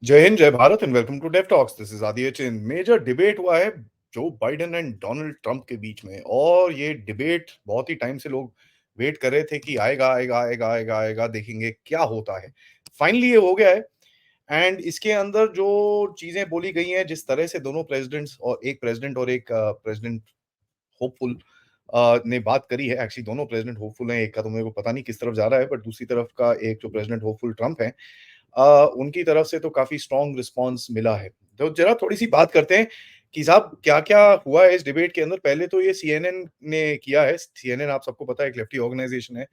जय हिंद, जय Bharat and welcome to Dev talks. This is Aditya Chin. Major debate हुआ है Joe Biden and Donald Trump के बीच में, और ये डिबेट बहुत ही टाइम से लोग वेट कर रहे थे कि आएगा आएगा आएगा आएगा आएगा, देखेंगे क्या होता है। फाइनली ये हो गया है। एंड इसके अंदर जो चीजें बोली गई हैं, जिस तरह से दोनों प्रेसिडेंट्स और एक प्रेसिडेंट होपफुल ने बात करी है। एक्चुअली दोनों प्रेसिडेंट होपफुल हैं, एक का तो मेरे को पता नहीं किस तरफ जा रहा है, बट दूसरी तरफ का एक जो प्रेसिडेंट होपफुल ट्रंप है, उनकी तरफ से तो काफ़ी स्ट्रॉन्ग रिस्पॉन्स मिला है। तो ज़रा थोड़ी-सी बात करते हैं कि साहब क्या-क्या हुआ है इस डिबेट के अंदर। पहले तो ये सीएनएन ने किया है। सीएनएन आप सबको पता है एक लेफ्टी ऑर्गनाइज़ेशन है।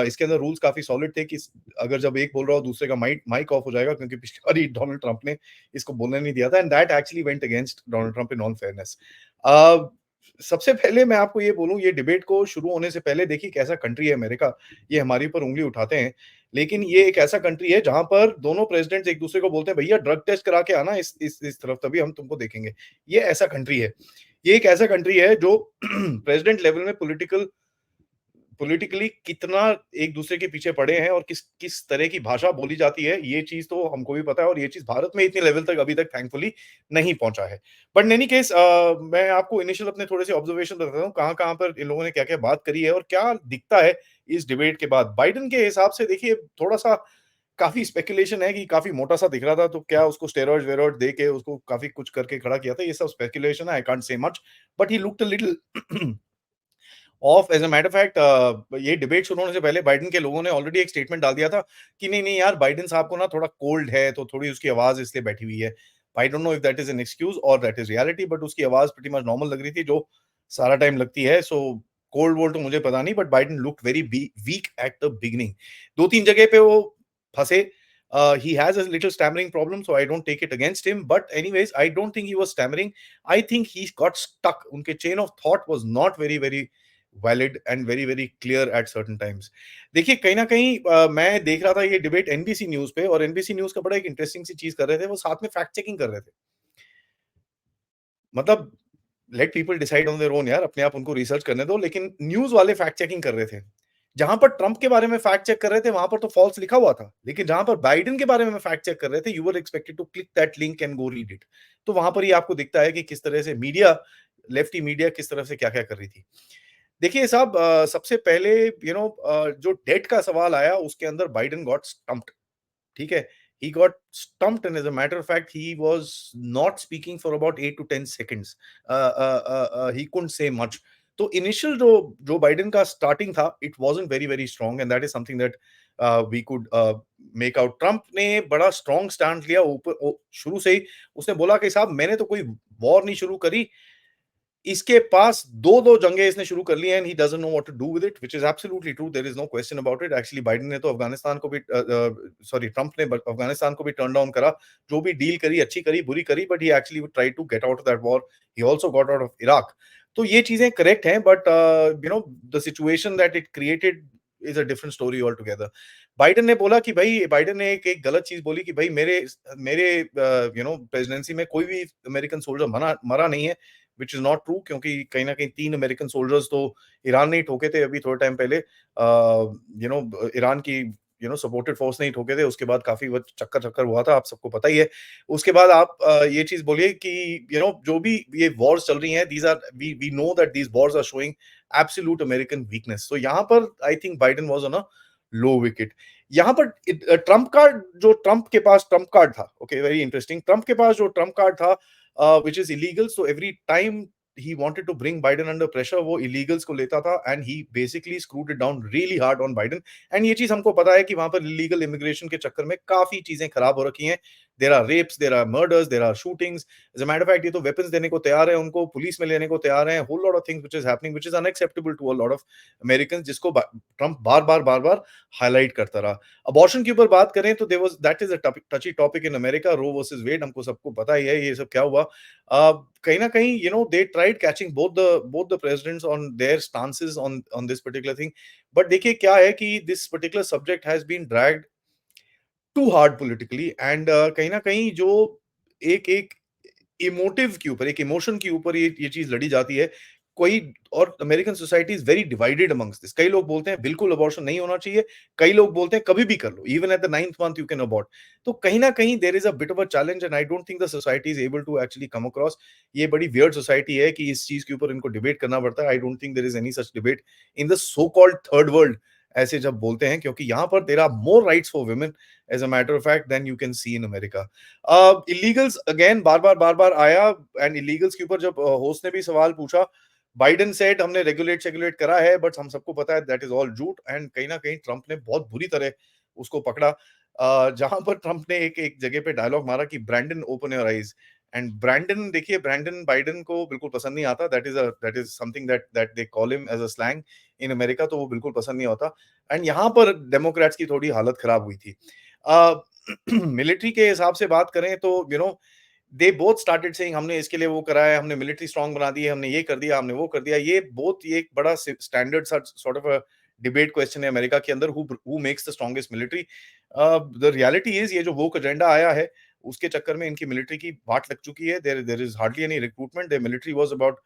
इसके अंदर रूल्स काफ़ी सॉलिड थे कि अगर जब एक बोल रहा हो दूसरे का माइक माइक ऑफ हो जाएगा, क्योंकि पिछली बारी डोनाल्ड ट्रंप ने इसको बोलने नहीं दिया था, and that actually went against Donald Trump in all fairness. Uh, सबसे पहले मैं आपको ये बोलूँ, ये डिबेट को शुरू होने से पहले देखिए कैसा कंट्री है अमेरिका। ये हमारे ऊपर उँगली उठाते हैं, लेकिन ये एक ऐसा कंट्री है जहाँ पर दोनों प्रेसिडेंट्स एक दूसरे को बोलते हैं, भैया ड्रग टेस्ट करा के आना इस तरफ, तभी हम तुमको देखेंगे। ये ऐसा कंट्री है। ये एक ऐसा कंट्री है जो प्रेसिडेंट लेवल में पॉलिटिकली कितना एक दूसरे के पीछे पड़े हैं और किस किस तरह की भाषा बोली जाती है, ये चीज़ तो हमको भी पता है, और ये चीज़ भारत में इतने लेवल तक अभी तक थैंकफुली नहीं पहुँचा है। बट इन एनी केस मैं आपको इनिशियल अपने थोड़े से ऑब्जर्वेशन बताता हूँ, कहाँ-कहाँ पर इन लोगों ने क्या-क्या बात करी है और क्या दिखता है इस डिबेट के बाद। बाइडेन के हिसाब से देखिए थोड़ा-सा काफ़ी स्पेकुलेशन है कि काफ़ी मोटा-सा दिख रहा था, तो क्या उसको स्टेरॉइड्स-वेरॉइड्स दे के उसको काफ़ी कुछ करके खड़ा किया था, ये सब स्पेकुलेशन है, I can't say much, but he looked a little of. As a matter of fact ये डिबेट शुरू होने से पहले बाइडेन के लोगों ने ऑलरेडी एक स्टेटमेंट डाल दिया था कि नहीं, नहीं यार, बाइडेन साहब को ना थोड़ा कोल्ड है, तो थोड़ी उसकी आवाज़ इसलिए बैठी हुई है। I don't know if that is an excuse और दैट इज़ रियलिटी, बट उसकी आवाज़ प्रीटी मच नॉर्मल लग रही थी, जो सारा टाइम लगती है। सो कोल्ड-वोल्ड तो मुझे पता नहीं, but Biden looked very weak at the beginning. 2-3 जगह पे वो फँसे। He has a little stammering problem, so I don't take it against him. But anyways, I don't think he was stammering. I think he got stuck. उनके chain of thought was not very valid and very clear at certain times. देखिए कहीं ना कहीं मैं देख रहा था ये डिबेट एनबीसी न्यूज पे, और एनबीसी न्यूज का बड़ा एक इंटरेस्टिंग सी चीज कर रहे थे, वो साथ में फैक्ट चेकिंग कर रहे थे। मतलब let people decide on their own यार, अपने आप उनको रिसर्च करने दो, लेकिन न्यूज वाले फैक्ट चेकिंग कर रहे थे। जहां पर ट्रंप के बारे में फैक्ट चेक कर रहे थे वहां पर तो फॉल्स लिखा हुआ था, लेकिन जहां पर बाइडेन के बारे में फैक्ट चेक कर रहे थे, you were expected to click that link and go read it. तो वहां पर ही आपको दिखता है कि किस तरह से मीडिया, लेफ्टी मीडिया किस तरह से क्या क्या कर रही थी। देखिए साहब, सबसे पहले जो डेट का सवाल आया उसके अंदर बाइडेन गॉट स्टम्प्ड। ठीक है, he got stumped, and as a matter of fact he was not speaking for about 8 to 10 seconds. He couldn't say much. तो इनिशियल जो जो बाइडेन का स्टार्टिंग था, it wasn't very strong, and that is something that we could make out. Trump ने बड़ा strong stand लिया ऊपर शुरू से ही। उसने बोला कि साहब मैंने तो कोई वॉर नहीं शुरू करी, इसके पास 2-2 जंगें इसने शुरू कर ली हैं, and he doesn't know what to do with it, which is absolutely true, there is no question about it. Actually Biden ने तो अफगानिस्तान को भी सॉरी ट्रंप ने अफगानिस्तान को भी टर्न डाउन करा। जो भी डील करी, अच्छी करी, बुरी करी, but he actually tried to get out of that war. He also got out of Iraq. तो ये चीजें करेक्ट हैं, but the situation that it created is a different story all together. Biden ने बोला कि भाई, बाइडेन ने एक गलत चीज बोली कि भाई मेरे मेरे प्रेसिडेंसी में कोई भी अमेरिकन सोल्जर मरा मरा नहीं है, व्हिच इज़ नॉट ट्रू, क्योंकि कहीं न कहीं 3 अमेरिकन सोल्जर्स तो ईरान ने ही ठोके थे अभी थोड़े टाइम पहले। ईरान की सपोर्टेड फोर्स ने ही ठोके थे, उसके बाद काफ़ी वो चक्कर-चक्कर हुआ था, आप सबको पता ही है। उसके बाद आप ये चीज़ बोलिए कि जो भी ये वॉर्स चल रही हैं, these are we we know that these wars are showing absolute American weakness. So यहाँ पर I think Biden was on a low wicket. यहाँ पर ट्रंप के पास ट्रंप कार्ड था, ओके, वेरी इंटरेस्टिंग। ट्रंप के पास जो ट्रंप कार्ड था, which is illegal. So every time he wanted to bring Biden under pressure, वो illegals को लेता था, and he basically screwed it down really hard on Biden. And ये चीज हमको पता है कि वहां पर illegal immigration के चक्कर में काफी चीजें खराब हो रखी हैं। There are rapes, there are murders, there are shootings. As a matter of fact, ये तो weapons देने को तैयार है उनको, पुलिस में लेने को तैयार है। Whole lot of things which is happening, which is unacceptable to a lot of Americans, जिसको ट्रंप बार बार हाईलाइट करता रहा। अबॉर्शन के ऊपर बात करें तो there was that is a touchy topic in America, Roe versus Wade, हमको सबको पता ही है ये सब क्या हुआ। कहीं ना कहीं they tried catching both the presidents on their stances on this particular thing. But देखिए क्या है कि this particular subject has been dragged too hard politically, and कहीं ना कहीं जो एक एक इमोटिव के ऊपर, एक इमोशन के ऊपर ये चीज लड़ी जाती है। कोई और American society is very divided amongst this. कई लोग बोलते हैं बिल्कुल अबॉर्शन नहीं होना चाहिए, कई लोग बोलते हैं कभी भी कर लो, even at the 9th month you can abort. तो कहीं न कहीं there is a bit of a challenge and I don't think the society is able to actually come across. ये बड़ी वियर्ड सोसाइटी है कि इस चीज़ के ऊपर इनको डिबेट करना पड़ता है। I don't think there is any such debate in the so called third world, ऐसे जब बोलते हैं, क्योंकि यहाँ पर there are more rights for women as a matter of fact than you can see in America. Illegals again बार-बार आया and इल्लीगल्स के ऊपर जब होस्ट ने भी सवाल पूछा, बाइडेन सेड हमने रेगुलेट करा है, बट हम सबको पता है दैट इज ऑल झूठ एंड कहीं ना कहीं ट्रंप ने बहुत बुरी तरह उसको पकड़ा। जहां पर ट्रंप ने एक एक जगह पे डायलॉग मारा कि Brandon open your eyes. And Brandon, देखिए ब्रैंडन बाइडेन को बिल्कुल पसंद नहीं आता, that is something that that they call him as a slang in America, तो वो बिल्कुल पसंद नहीं होता। एंड यहाँ पर डेमोक्रेट्स की थोड़ी हालत खराब हुई थी। मिलिट्री के हिसाब से बात करें तो दे बोथ स्टार्टेड सेइंग हमने इसके लिए वो करा है, हमने मिलिट्री स्ट्रांग बना दी है, हमने ये कर दिया, हमने वो कर दिया। ये एक बड़ा स्टैंडर्ड सा sort of a debate question है अमेरिका के अंदर, who makes the strongest military. The reality is ये जो वोक एजेंडा आया है, उसके चक्कर में इनकी मिलिट्री की वाट लग चुकी है। There is hardly any recruitment. Their military was about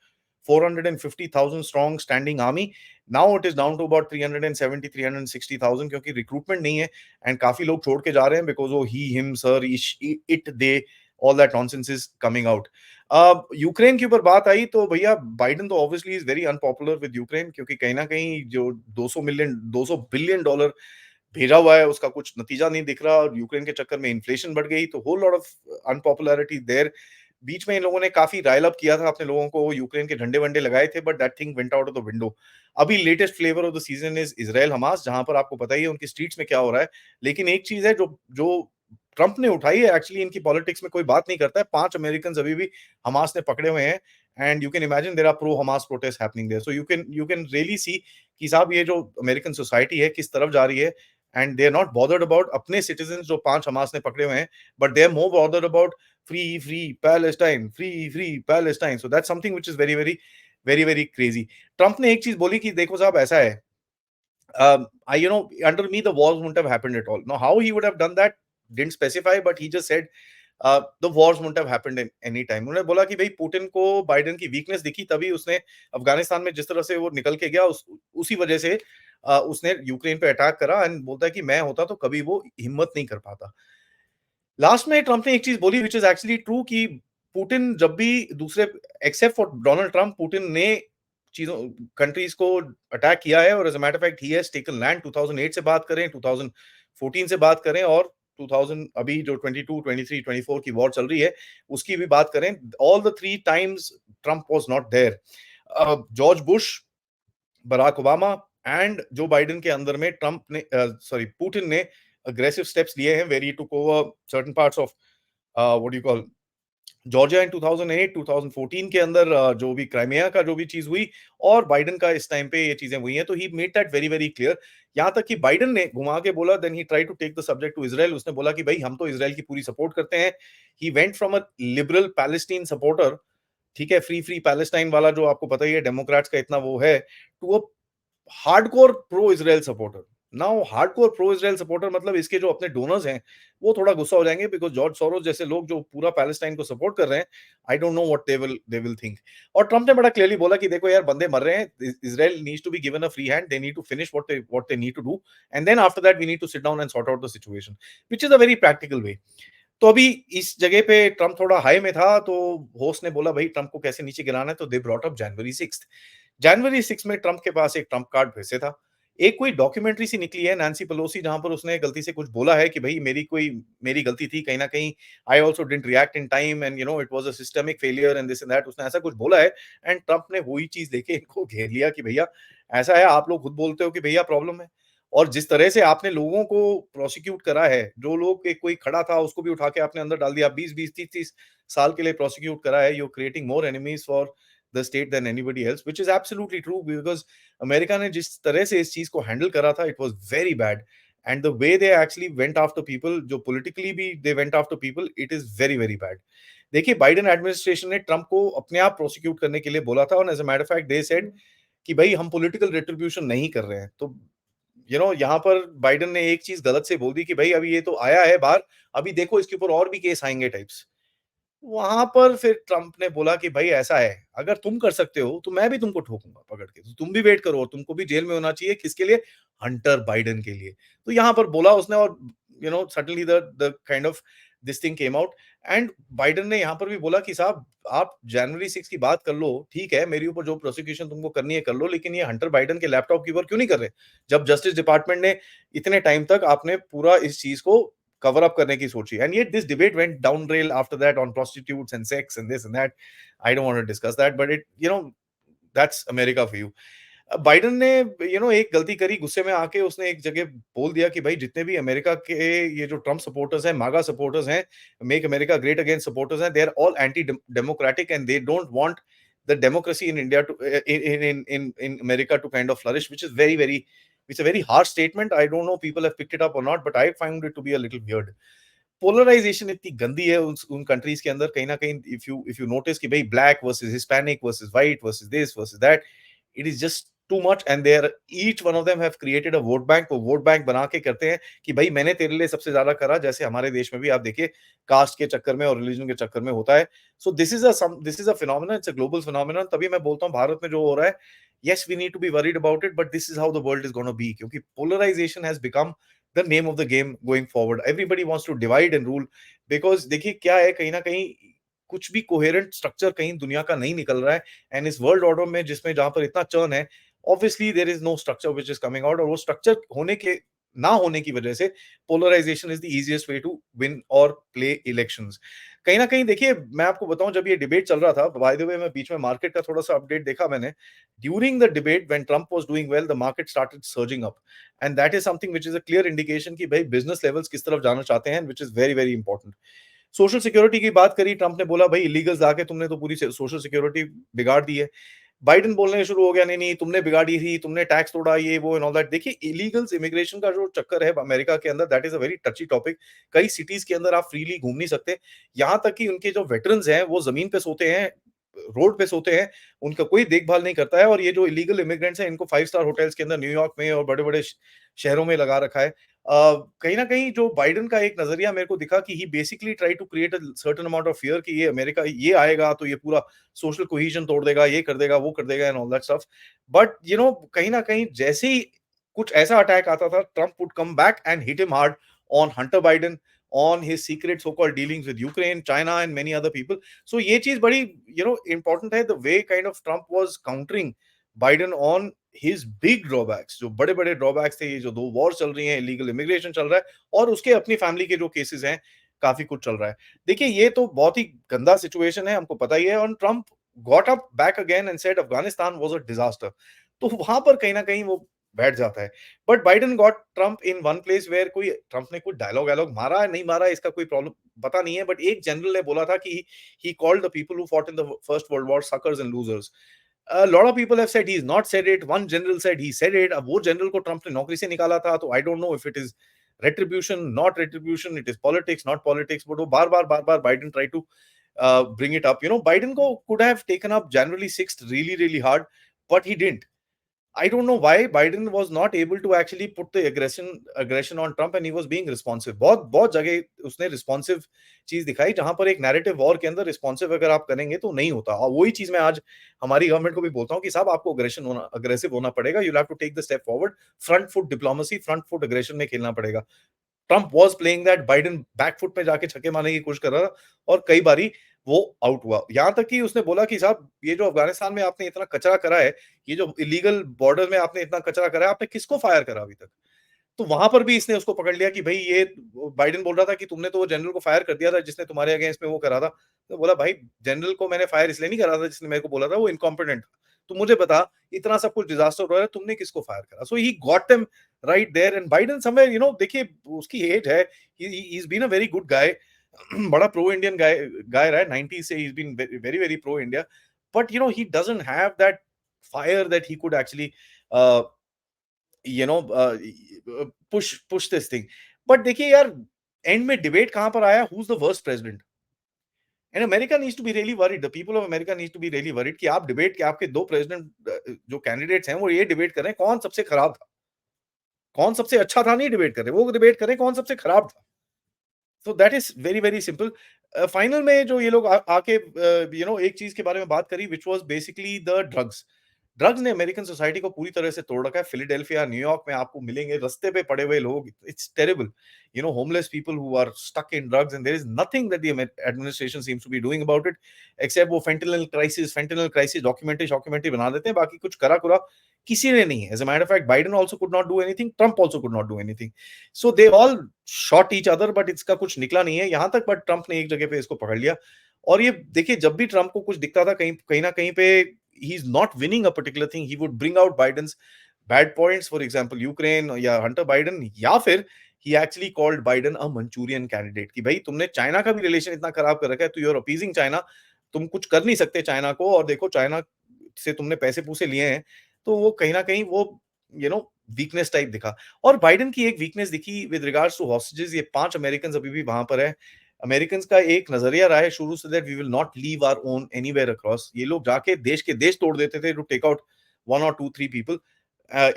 450,000 strong standing army. Now it is down to about 370 360,000, क्योंकि रिक्रूटमेंट नहीं है एंड काफी लोग छोड़ के जा रहे हैं बिकॉज वो ही him sir it they all that nonsense is coming out. Ukraine के ऊपर बात आई तो भैया बाइडेन तो obviously is very unpopular with Ukraine, क्योंकि कहीं ना कहीं जो 200 बिलियन डॉलर भेजा हुआ है उसका कुछ नतीजा नहीं दिख रहा, और यूक्रेन के चक्कर में इन्फ्लेशन बढ़ गई, तो होल लॉट ऑफ अनपॉपुलैरिटी देयर। बीच में इन लोगों ने काफी राइल अप किया था अपने लोगों को, यूक्रेन के झंडे वंडे लगाए थे, but that thing went out of the window. अभी latest flavour of the season is Israel Hamas, जहां पर आपको पता ही है उनकी स्ट्रीट्स में क्या हो रहा है। लेकिन एक चीज है जो जो ट्रंप ने उठाई है, एक्चुअली इनकी पॉलिटिक्स में कोई बात नहीं करता है, 5 अमेरिकन अभी भी हमास ने पकड़े हुए हैं। And you can imagine there are pro Hamas protest happening there, so you can really see कि साहब ये जो अमेरिकन सोसाइटी है किस तरफ जा रही है। And they are not bothered about अपने सिटीजन जो 5 हमास ने पकड़े हुए हैं, but they are more bothered about free Palestine, free Palestine. So that's something which is very crazy. Trump ने एक चीज बोली कि देखो साहब ऐसा है, under me, the wars wouldn't have happened at all. Now, how he would have done that didn't specify, but he just said the wars wouldn't have happened in any time. उन्होंने बोला कि भाई पुतिन को Biden की weakness दिखी, तभी उसने अफगानिस्तान में जिस तरह से वो निकल के गया, उसी वजह से उसने यूक्रेन पे अटैक करा। एंड बोलता है कि मैं होता तो कभी वो हिम्मत नहीं कर पाता। लास्ट में ट्रंप ने एक चीज बोली विच इज एक्चुअली ट्रू कि पुतिन जब भी दूसरे, except for Donald Trump, Putin ने चीजों कंट्रीज को अटैक किया है, और as a matter of fact he has taken land. 2008 से बात करें, 2014 से बात करें, और 2000 अभी जो 22 23 24 की वॉर चल रही है उसकी भी बात करें, all the three times Trump was not there. George Bush, Barack Obama and Joe Biden के अंदर में ट्रंप ने, सॉरी पुतिन ने अग्रेसिव स्टेप्स लिए हैं very to over certain parts of what you call Georgia in 2008 2014 के अंदर, जो भी क्राइमिया का जो भी चीज हुई, और बाइडेन का इस टाइम पे ये चीजें हुई हैं, तो he made that very clear. यहां तक कि बाइडेन ने घुमा के बोला, then he try to take the subject to Israel. उसने बोला कि भाई हम तो इजराइल की पूरी सपोर्ट करते हैं। He went from a liberal Palestine supporter, ठीक है, फ्री पैलेस्टाइन वाला जो आपको पता ही है डेमोक्रेट्स का इतना वो है, to a hardcore pro Israel supporter. Now hardcore pro Israel supporter मतलब इसके जो अपने डोनर्स हैं वो थोड़ा गुस्सा हो जाएंगे, बिकॉज जॉर्ज सोरोस जैसे लोग जो पूरा पैलेस्टाइन को सपोर्ट कर रहे हैं, I don't know what they will think. और ट्रंप ने बड़ा क्लियरली बोला कि देखो यार बंदे मर रहे हैं, Israel needs to be given a free hand, they need to finish what they need to do, and then after that we need to sit down and sort out the situation, which is a very practical way. तो अभी इस जगह पे Trump थोड़ा high में था, तो host ने बोला भाई ट्रंप को कैसे नीचे गिराना है, तो दे ब्रॉट अप जनवरी 6 में ट्रंप के पास एक ट्रंप कार्ड फिर से था। एक कोई डॉक्यूमेंट्री सी निकली है नैन्सी पेलोसी, जहां पर उसने गलती से कुछ बोला है कि भाई मेरी गलती थी कहीं ना कहीं, I also didn't react in time and it was a systemic failure and this and that, उसने ऐसा कुछ बोला है। एंड ट्रंप ने वही चीज लेके इनको घेर लिया कि भैया ऐसा है, आप लोग खुद बोलते हो कि भैया प्रॉब्लम है, और जिस तरह से आपने लोगों को प्रोसिक्यूट करा है, जो लोग कोई खड़ा था उसको भी उठा के आपने अंदर डाल दिया, 20-20 30-30 साल के लिए प्रोसिक्यूट करा है, you creating more enemies for the state then anybody else, which is absolutely true, because America ने जिस तरह से इस चीज को हैंडल करा था, it was very bad. And the way they actually went after people, जो पॉलिटिकली भी they went after people, it is very bad. देखिए बाइडेन एडमिनिस्ट्रेशन ने ट्रंप को अपने आप प्रोसिक्यूट करने के लिए बोला था, और as a matter of fact they said कि भाई हम पॉलिटिकल रिट्रीब्यूशन नहीं कर रहे हैं। तो यहाँ पर बाइडेन ने एक चीज गलत से बोल दी कि भाई अभी ये तो आया है बाहर, अभी देखो इसके ऊपर और भी केस आएंगे टाइप्स। वहाँ पर फिर ट्रम्प ने बोला कि भाई ऐसा है, अगर तुम कर सकते हो, तो मैं भी तुमको ठोकूँगा पकड़ के। तो तुम भी वेट करो और तुमको भी जेल में होना चाहिए, किसके लिए? हंटर बाइडेन के लिए। तो यहाँ पर बोला उसने और suddenly the kind of this thing came out and Biden ने यहाँ पर भी बोला कि साहब आप जनवरी 6 की बात कर लो, ठीक है, मेरे ऊपर जो प्रोसिक्यूशन तुमको करनी है कर लो, लेकिन ये हंटर बाइडेन के लैपटॉप के ऊपर क्यों नहीं कर रहे? जब जस्टिस डिपार्टमेंट ने इतने टाइम तक आपने पूरा इस चीज़ को कवर अप करने की सोची and yet this debate went down rail after that on prostitutes and sex and this and that I don't want to discuss that but it that's America for you Biden ने एक गलती करी गुस्से में आके उसने एक जगह बोल दिया कि भाई जितने भी अमेरिका के ये जो ट्रम्प सपोर्टर्स हैं मागा सपोर्टर्स हैं make America great again supporters हैं they are all anti democratic and they don't want the democracy in India to in America to kind of flourish, which is very it's a very harsh statement. I don't know people have picked it up or not, but I find it to be a little weird. Polarisation इतनी गंदी है उन countries के अंदर कहीं ना कहीं if you notice कि भाई black versus Hispanic versus white versus this versus that it is just too much and their each one of them have created a vote bank वो वोट बैंक बना के करते हैं कि भाई मैंने तेरे लिए सबसे ज्यादा करा जैसे हमारे देश में भी आप देखिए कास्ट के चक्कर में और रिलीजन के चक्कर में होता है so this is a phenomena it's a global phenomena तभी मैं बोलता हूँ भारत में जो हो रहा है yes we need to be worried about it but this is how the world is going to be क्योंकि polarization has become the name of the game going forward. Everybody wants to divide and rule because देखिए क्या है कहीं ना कहीं कुछ भी coherent structure कहीं दुनिया का नहीं निकल रहा है एंड इस वर्ल्ड ऑर्डर में जिसमें जहां पर इतना चर्न है obviously there is no structure which is coming out और वो स्ट्रक्चर होने के ना होने की वजह से polarisation is the easiest way to win और प्ले इलेक्शंस कहीं ना कहीं देखिए मैं आपको बताऊं जब ये डिबेट चल रहा था बाय द वे मैं बीच में मार्केट का थोड़ा सा अपडेट देखा मैंने during the debate when Trump was doing well the market started surging up and that is something which is a clear indication कि भाई बिजनेस लेवल्स किस तरफ जाना चाहते हैं which is very important social security की बात करी ट्रंप ने बोला भाई इलीगल्स आके तुमने तो पूरी सोशल सिक्योरिटी बिगाड़ दी है बाइडेन बोलने शुरू हो गया नहीं नहीं तुमने बिगाड़ी थी तुमने टैक्स तोड़ा ये वो एंड ऑल दैट देखिए इलीगल्स इमिग्रेशन का जो चक्कर है अमेरिका के अंदर that is a very टची topic कई सिटीज के अंदर आप फ्रीली घूम नहीं सकते यहाँ तक कि उनके जो वेटरन्स हैं वो जमीन पे सोते हैं रोड पे सोते हैं उनका कोई देखभाल नहीं करता है और ये जो इलीगल इमिग्रेंट्स हैं इनको 5 स्टार होटल्स के अंदर न्यूयॉर्क में और बड़े बड़े शहरों में लगा रखा है कहीं ना कहीं जो बाइडेन का एक नजरिया मेरे को दिखा कि he basically try to create a certain amount of fear कि ये अमेरिका ये आएगा तो ये पूरा सोशल कोहेजन तोड़ देगा ये कर देगा वो कर देगा and all that stuff but कहीं ना कहीं जैसे ही कुछ ऐसा अटैक आता था Trump would come back and hit him hard on Hunter Biden on his secret so-called dealings with Ukraine, China, and many other people. So ये चीज बड़ी important है the way kind of Trump was countering Biden on his big drawbacks जो बड़े बड़े drawbacks थे ये जो दो वॉर चल रही हैं illegal immigration चल रहा है और उसके अपनी फैमिली के जो केसेस हैं काफी कुछ चल रहा है देखिए ये तो बहुत ही गंदा सिचुएशन है हमको पता ही है और Trump got up back again and said Afghanistan was a disaster तो वहां पर कहीं ना कहीं वो बैठ जाता है but Biden got Trump in one place where कोई ट्रम्प ने कोई डायलॉग वायलॉग मारा है नहीं मारा है इसका कोई प्रॉब्लम पता नहीं है बट एक जनरल ने बोला था कि he called the people who fought in the first world war suckers and losers A lot of people have said he's not said it. One general said he said it. अब वो general को Trump ने नौकरी से निकाला था तो I don't know if it is retribution not retribution it is politics not politics but वो बार बार Biden try to bring it up Biden को could have taken up January 6th really hard but he didn't I don't know why Biden was not able to actually put the aggression on Trump and he was being responsive. बहुत बहुत जगह उसने responsive चीज दिखाई जहां पर एक narrative war के अंदर responsive अगर आप करेंगे तो नहीं होता और वही चीज मैं आज हमारी गवर्नमेंट को भी बोलता हूं कि साहब आपको aggressive होना पड़ेगा you'll have to take the step forward front foot diplomacy front foot aggression में खेलना पड़ेगा Trump was playing that Biden back foot पे जाके छक्के मारने की कोशिश कर रहा था और कई बारी वो आउट हुआ यहां तक कि उसने बोला कि साहब ये जो अफगानिस्तान में आपने इतना कचरा करा है ये जो इलीगल बॉर्डर में आपने इतना कचरा करा है आपने किसको फायर करा अभी तक तो वहां पर भी इसने उसको पकड़ लिया कि भाई ये बाइडेन बोल रहा था कि तुमने तो वो जनरल को फायर कर दिया था जिसने तुम्हारे अगेंस्ट में वो करा था तो बोला भाई जनरल को मैंने फायर इसलिए नहीं करा था जिसने मेरे को बोला था वो इनकॉम्पिटेंट था तो मुझे बता इतना सब कुछ डिजास्टर हो रहा है तुमने किसको फायर करा so he got them right there and Biden somewhere देखिए उसकी एज है he is been a very good guy बड़ा प्रो इंडियन गाय गाय रहा है 90 से he is been very very pro India but he doesn't have that fire that he could actually push this thing but देखिए यार end में debate कहां पर आया who is the worst president and America needs to be really worried the people of America needs to be really worried कि आप debate के आपके दो प्रेसिडेंट जो कैंडिडेट्स हैं वो ये डिबेट कर रहे हैं कौन सबसे खराब था कौन सबसे अच्छा था नहीं डिबेट कर रहे वो डिबेट कर रहे हैं कौन सबसे खराब था So that is very, very simple. Final में जो ये लोग आके एक चीज के बारे में बात करी which was basically the drugs. Drugs ने अमेरिकन सोसाइटी को पूरी तरह से तोड़ रखा है। फिलाडेल्फिया, न्यूयॉर्क में आपको मिलेंगे रास्ते पे पड़े हुए लोग, it's terrible, homeless people who are stuck in drugs and there is nothing that the administration seems to be doing about it, except वो फेंटेनल क्राइसिस डॉक्यूमेंट्री बना देते हैं, बाकी कुछ करा कुरा किसी ने नहीं है। As a matter of fact Biden also could not do anything, Trump also could not do anything. So they all shot each other, but इसका कुछ निकला नहीं है यहां तक, बट ट्रम्प ने एक जगह पे इसको पकड़ लिया। और ये देखिए, जब भी ट्रम्प को कुछ दिखता था कहीं कहीं ना कहीं पे he is not winning a particular thing, he would bring out Biden's bad points, for example Ukraine या हंटर बाइडेन, या फिर he actually called Biden a Manchurian candidate कि भाई तुमने चाइना का भी रिलेशन इतना खराब कर रखा है, तो यू आर अपीजिंग चाइना, तुम कुछ कर नहीं सकते चाइना को, और देखो चाइना से तुमने पैसे पूसे लिए हैं। तो वो कहीं ना कहीं वो वीकनेस टाइप दिखा। और बाइडेन की एक वीकनेस दिखी विद रिगार्ड्स टू हॉस्टेजेस। ये 5 अमेरिकन अभी भी वहां पर है। अमेरिकन का एक नजरिया रहा है शुरू से that we will not leave our own anywhere across. ये लोग जाके देश के देश तोड़ देते थे to take out 1 or 2 3 people.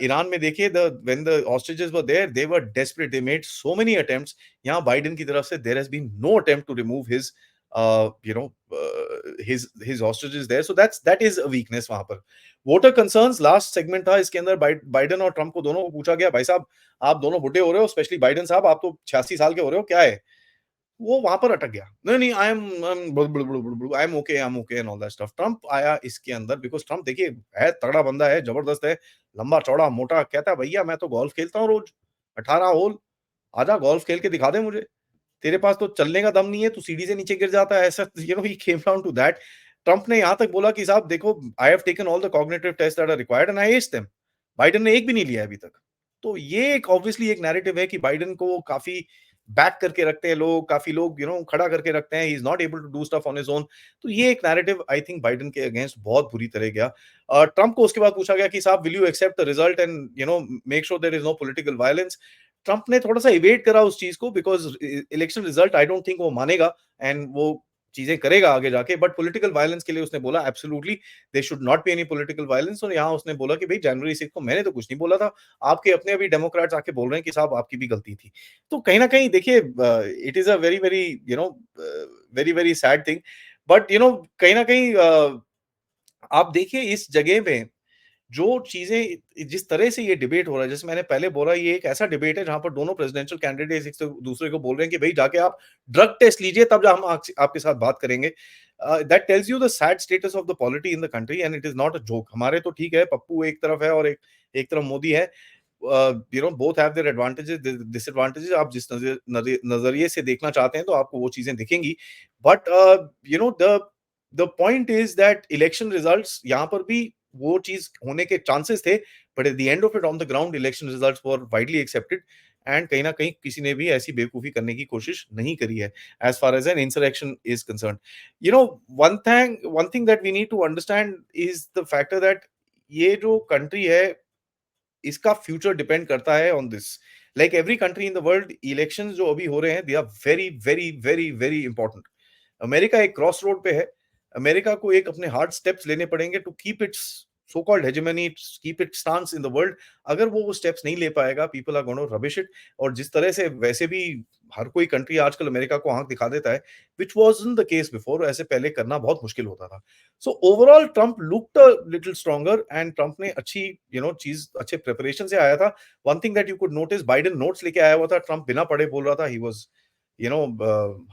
Iran में देखिए, the when the hostages were there they were desperate, they made so many attempts. यहाँ बाइडेन की तरफ से there has been no attempt to remove his his hostages there, so that is a weakness वहां पर। Voter concerns last segment था, इसके अंदर Biden और ट्रम्प को दोनों को पूछा गया, भाई साहब आप दोनों बुढ़े हो रहे हो, स्पेशली बाइडेन साहब आप तो 86 साल के हो रहे हो, क्या है? वो वहां पर अटक गया, नहीं नहीं I am okay and all that stuff. Trump आया इसके अंदर, बिकॉज ट्रम्प देखिए है तगड़ा बंदा है, जबरदस्त है, लंबा चौड़ा मोटा, कहता है भैया मैं तो गोल्फ खेलता हूँ रोज 18 होल, आजा गोल्फ खेल के दिखा दे मुझे, तेरे पास तो चलने का दम नहीं है, तू सीढ़ी से नीचे गिर जाता है, ऐसा ही came down to that. Trump ने यहां तक बोला कि साहब देखो, I have taken all the cognitive test that are required and I asked them. Biden ने एक भी नहीं लिया अभी तक। तो ये एक ऑब्वियसली एक नैरेटिव है कि बाइडेन को काफी बैक करके रखते हैं लोग, काफी लोग खड़ा करके रखते हैं, he is not able to do stuff on his own. तो ये एक नैरेटिव आई थिंक बाइडेन के अगेंस्ट बहुत बुरी तरह गया। ट्रम्प को उसके बाद पूछा गया कि साहब will you accept the result and make sure there is no political violence. Trump ने थोड़ा-सा इवेट करा उस चीज़ को, because election result I don't think वो मानेगा एंड वो चीज़ें करेगा आगे जाके, बट पॉलिटिकल वायलेंस के लिए उसने बोला absolutely there should not be any political violence. और यहाँ उसने बोला कि भई जनवरी 6 को मैंने तो कुछ नहीं बोला था, आपके अपने अभी डेमोक्रेट्स आके बोल रहे हैं कि साहब आपकी भी गलती थी। तो कहीं न कहीं देखिए, it is a very very very very sad thing, but कहीं न कहीं आप देखिए इस जगह पे जो चीजें जिस तरह से ये डिबेट हो रहा है, जैसे मैंने पहले बोला, ये एक ऐसा डिबेट है जहां पर दोनों प्रेसिडेंशियल कैंडिडेट्स एक दूसरे को बोल रहे हैं कि भाई जाके आप ड्रग टेस्ट लीजिए, तब जा हम आपके साथ बात करेंगे। That tells you the sad status of the polity in the country and it is not a joke. हमारे तो ठीक है, पप्पू एक तरफ है और एक एक तरफ मोदी है। Both have their advantages disadvantages. आप जिस नजरिए से देखना चाहते हैं तो आपको वो चीजें दिखेंगी, but the point is that election results यहाँ पर भी वो चीज होने के चांसेस थे, but at the end of it on the ground election results were widely accepted and कहीं ना कहीं किसी ने भी ऐसी बेवकूफी करने की कोशिश नहीं करी है as far as an insurrection is concern. One thing that we need to understand is the factor that ये जो कंट्री है इसका फ्यूचर डिपेंड करता है on this. Like every country in the world, elections जो अभी हो रहे हैं they are very very very very important. America एक क्रॉस रोड पे है। अमेरिका को एक अपने हार्ड स्टेप्स लेने पड़ेंगे to keep its so called hegemony, keep it stance in the world. अगर वो स्टेप्स नहीं ले पाएगा, people are gonna rubbish it. और जिस तरह से वैसे भी हर कोई कंट्री आजकल अमेरिका को आंख दिखा देता है, which wasn't the case before, ऐसे पहले करना बहुत मुश्किल होता था। So overall Trump looked a little stronger and Trump ने अच्छी चीज अच्छे प्रिपरेशन से आया था। One thing that you could notice, Biden notes लेके आया हुआ था, ट्रम्प बिना पढ़े बोल रहा था। He was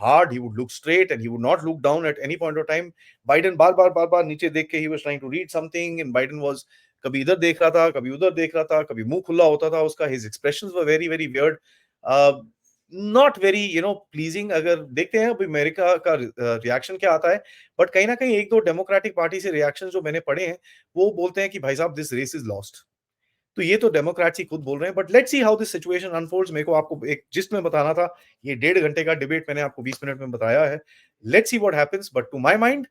hard, he would look straight and he would not look down at any point of time. Biden बार बार नीचे देख के he was trying to read something and Biden was कभी इधर देख रहा था, कभी उधर देख रहा था, कभी मुंह खुला होता था उसका। his expressions were very very weird, uh, not very pleasing। अगर देखते हैं अभी अमेरिका का रिएक्शन क्या आता है, बट कहीं ना कहीं एक दो डेमोक्रेटिक पार्टी से रिएक्शन जो मैंने पढ़े हैं, वो बोलते हैं कि भाई साहब दिस रेस इज लॉस्ट। तो ये तो डेमोक्रेट्स ही खुद बोल रहे हैं, but let's see how this situation unfolds. मेरे को आपको एक जिस्ट में बताना था, ये 1.5 घंटे का डिबेट मैंने आपको 20 मिनट में बताया है। Let's see what happens, but to my mind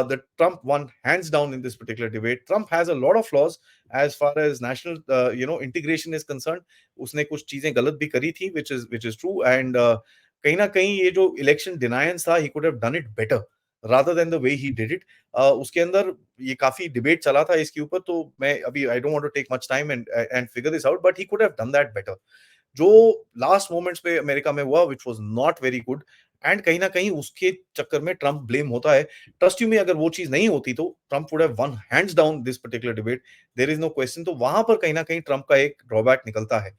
the Trump won hands down in this particular debate. Trump has a lot of flaws as far as national integration is concerned. उसने कुछ चीजें गलत भी करी थी, which is true, and कहीं ना कहीं ये जो election deniance था, he could have done it better rather than the way he did it. उसके अंदर ये काफी डिबेट चला था इसके ऊपर, तो मैं अभी I don't want to take much time and figure this out, but he could have done that better. जो लास्ट मोमेंट्स पे अमेरिका में हुआ, which was not very good, and कहीं न कहीं उसके चक्कर में ट्रम्प ब्लेम होता है। ट्रस्ट यू मी, अगर वो चीज़ नहीं होती तो Trump would have won hands down this particular debate, there is no question. तो वहाँ पर कहीं न कहीं ट्रम्प का एक ड्रॉबैक निकलता है।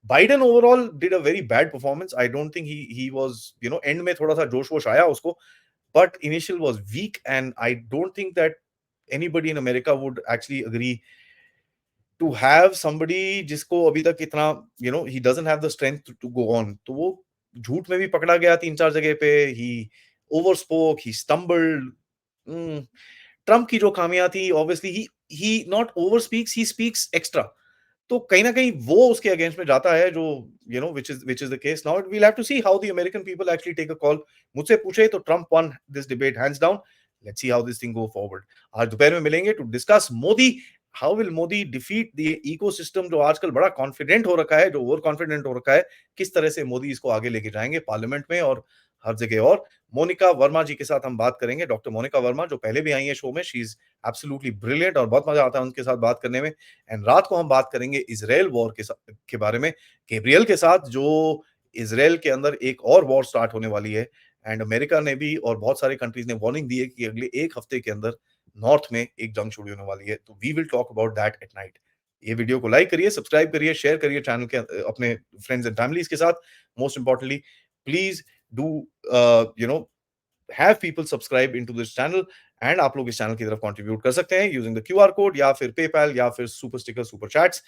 Biden overall did a very bad performance. I don't think he was, and में थोड़ा-सा जोश-वोश आया उसको, but initial was weak and I don't think that anybody in America would actually agree to have somebody जिसको अभी तक इतना, he doesn't have the strength to go on. तो वो झूठ में भी पकड़ा गया 3-4 जगह पे, ही ओवर स्पोक, ही स्टम्बल्ड। ट्रम्प की जो खामियां थी, obviously he not over speaks, he speaks extra. तो कहीं न कहीं वो उसके अगेंस्ट में जाता है, जो which is the case now. We'll have to see how the American people actually take a call. मुझसे पूछे तो Trump won this debate hands down. Let's see how this thing go forward. आज दोपहर में मिलेंगे to discuss Modi, how will Modi defeat the ecosystem जो आजकल बड़ा कॉन्फिडेंट हो रखा है, जो ओवर कॉन्फिडेंट हो रखा है, किस तरह से मोदी इसको आगे लेके जाएँगे पार्लियामेंट में और हर जगह और। मोनिका वर्मा जी के साथ हम बात करेंगे, डॉक्टर मोनिका वर्मा जो पहले भी आई हैं शो में, शी इज़ एब्सोल्युटली ब्रिलियंट और बहुत मज़ा आता है उनके साथ बात करने में। एंड रात को हम बात करेंगे इज़राइल वॉर के बारे में, गैब्रियल के साथ, जो इज़राइल के अंदर एक और वॉर स्टार्ट होने वाली है। एंड अमेरिका ने भी और बहुत सारे कंट्रीज़ ने वार्निंग दी है कि अगले 1 हफ्ते के अंदर नॉर्थ में एक जंग शुरू होने वाली है। तो we will talk about that at night. ये वीडियो को लाइक करिए, सब्सक्राइब करिए, शेयर करिए चैनल के अपने फ्रेंड्स एंड फैमिलीज़ के साथ। Most importantly please do you know have people subscribe into this channel. एंड आप लोग इस चैनल की तरफ कंट्रीब्यूट कर सकते हैं यूजिंग द क्यूआर कोड या फिर पेपैल या फिर super sticker, super chats.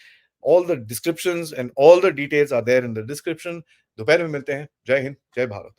All the descriptions and all the details are there in the description. दोपहर में मिलते हैं। जय हिंद, जय भारत।